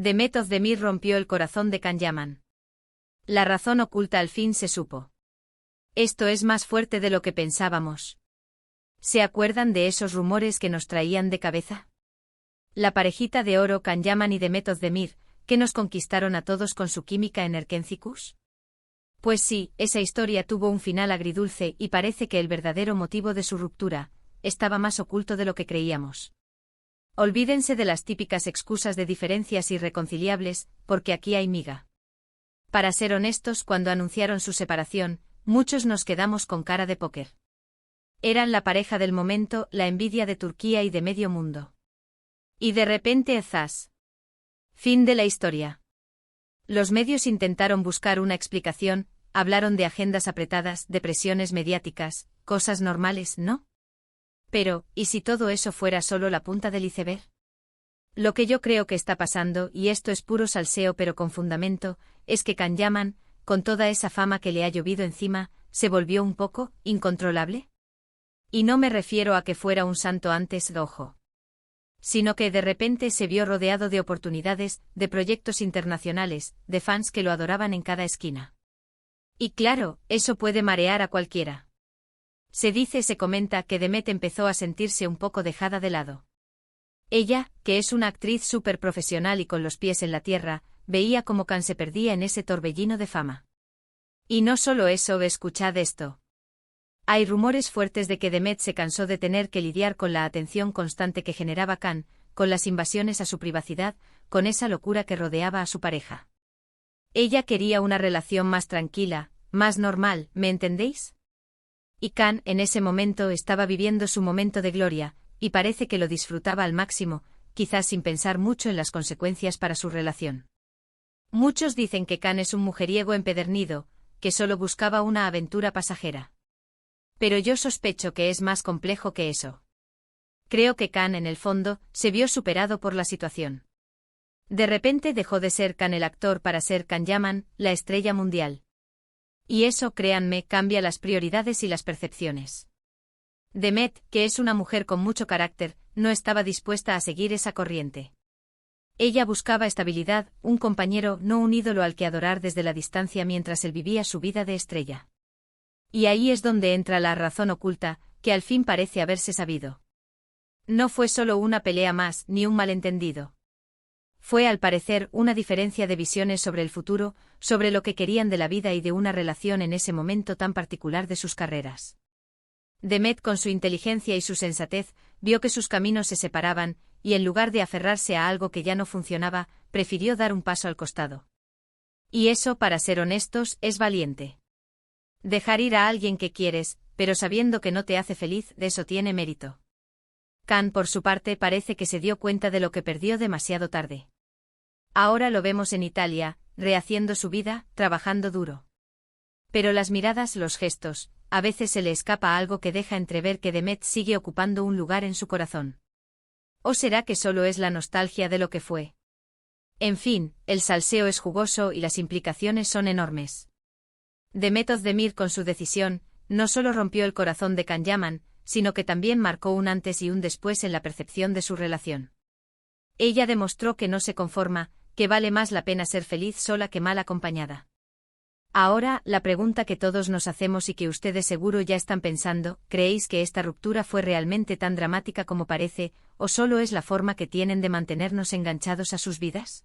Demet Özdemir rompió el corazón de Can Yaman. La razón oculta al fin se supo. Esto es más fuerte de lo que pensábamos. ¿Se acuerdan de esos rumores que nos traían de cabeza? La parejita de oro Can Yaman y Demet Özdemir, que nos conquistaron a todos con su química en Erkencikus. Pues sí, esa historia tuvo un final agridulce y parece que el verdadero motivo de su ruptura estaba más oculto de lo que creíamos. Olvídense de las típicas excusas de diferencias irreconciliables, porque aquí hay miga. Para ser honestos, cuando anunciaron su separación, muchos nos quedamos con cara de póker. Eran la pareja del momento, la envidia de Turquía y de medio mundo. Y de repente, ¡zas! Fin de la historia. Los medios intentaron buscar una explicación, hablaron de agendas apretadas, de presiones mediáticas, cosas normales, ¿no? Pero, ¿y si todo eso fuera solo la punta del iceberg? Lo que yo creo que está pasando, y esto es puro salseo pero con fundamento, es que Can Yaman, con toda esa fama que le ha llovido encima, se volvió un poco incontrolable. Y no me refiero a que fuera un santo antes, ojo. Sino que de repente se vio rodeado de oportunidades, de proyectos internacionales, de fans que lo adoraban en cada esquina. Y claro, eso puede marear a cualquiera. Se comenta que Demet empezó a sentirse un poco dejada de lado. Ella, que es una actriz súper profesional y con los pies en la tierra, veía cómo Can se perdía en ese torbellino de fama. Y no solo eso, escuchad esto. Hay rumores fuertes de que Demet se cansó de tener que lidiar con la atención constante que generaba Can, con las invasiones a su privacidad, con esa locura que rodeaba a su pareja. Ella quería una relación más tranquila, más normal, ¿me entendéis? Y Can, en ese momento, estaba viviendo su momento de gloria, y parece que lo disfrutaba al máximo, quizás sin pensar mucho en las consecuencias para su relación. Muchos dicen que Can es un mujeriego empedernido, que solo buscaba una aventura pasajera. Pero yo sospecho que es más complejo que eso. Creo que Can, en el fondo, se vio superado por la situación. De repente dejó de ser Can el actor para ser Can Yaman, la estrella mundial. Y eso, créanme, cambia las prioridades y las percepciones. Demet, que es una mujer con mucho carácter, no estaba dispuesta a seguir esa corriente. Ella buscaba estabilidad, un compañero, no un ídolo al que adorar desde la distancia mientras él vivía su vida de estrella. Y ahí es donde entra la razón oculta, que al fin parece haberse sabido. No fue solo una pelea más, ni un malentendido. Fue al parecer una diferencia de visiones sobre el futuro, sobre lo que querían de la vida y de una relación en ese momento tan particular de sus carreras. Demet, con su inteligencia y su sensatez, vio que sus caminos se separaban, y en lugar de aferrarse a algo que ya no funcionaba, prefirió dar un paso al costado. Y eso, para ser honestos, es valiente. Dejar ir a alguien que quieres, pero sabiendo que no te hace feliz, de eso tiene mérito. Can, por su parte, parece que se dio cuenta de lo que perdió demasiado tarde. Ahora lo vemos en Italia, rehaciendo su vida, trabajando duro. Pero las miradas, los gestos, a veces se le escapa algo que deja entrever que Demet sigue ocupando un lugar en su corazón. ¿O será que solo es la nostalgia de lo que fue? En fin, el salseo es jugoso y las implicaciones son enormes. Demet Özdemir, con su decisión, no solo rompió el corazón de Can Yaman, sino que también marcó un antes y un después en la percepción de su relación. Ella demostró que no se conforma, que vale más la pena ser feliz sola que mal acompañada. Ahora, la pregunta que todos nos hacemos y que ustedes seguro ya están pensando, ¿creéis que esta ruptura fue realmente tan dramática como parece, o solo es la forma que tienen de mantenernos enganchados a sus vidas?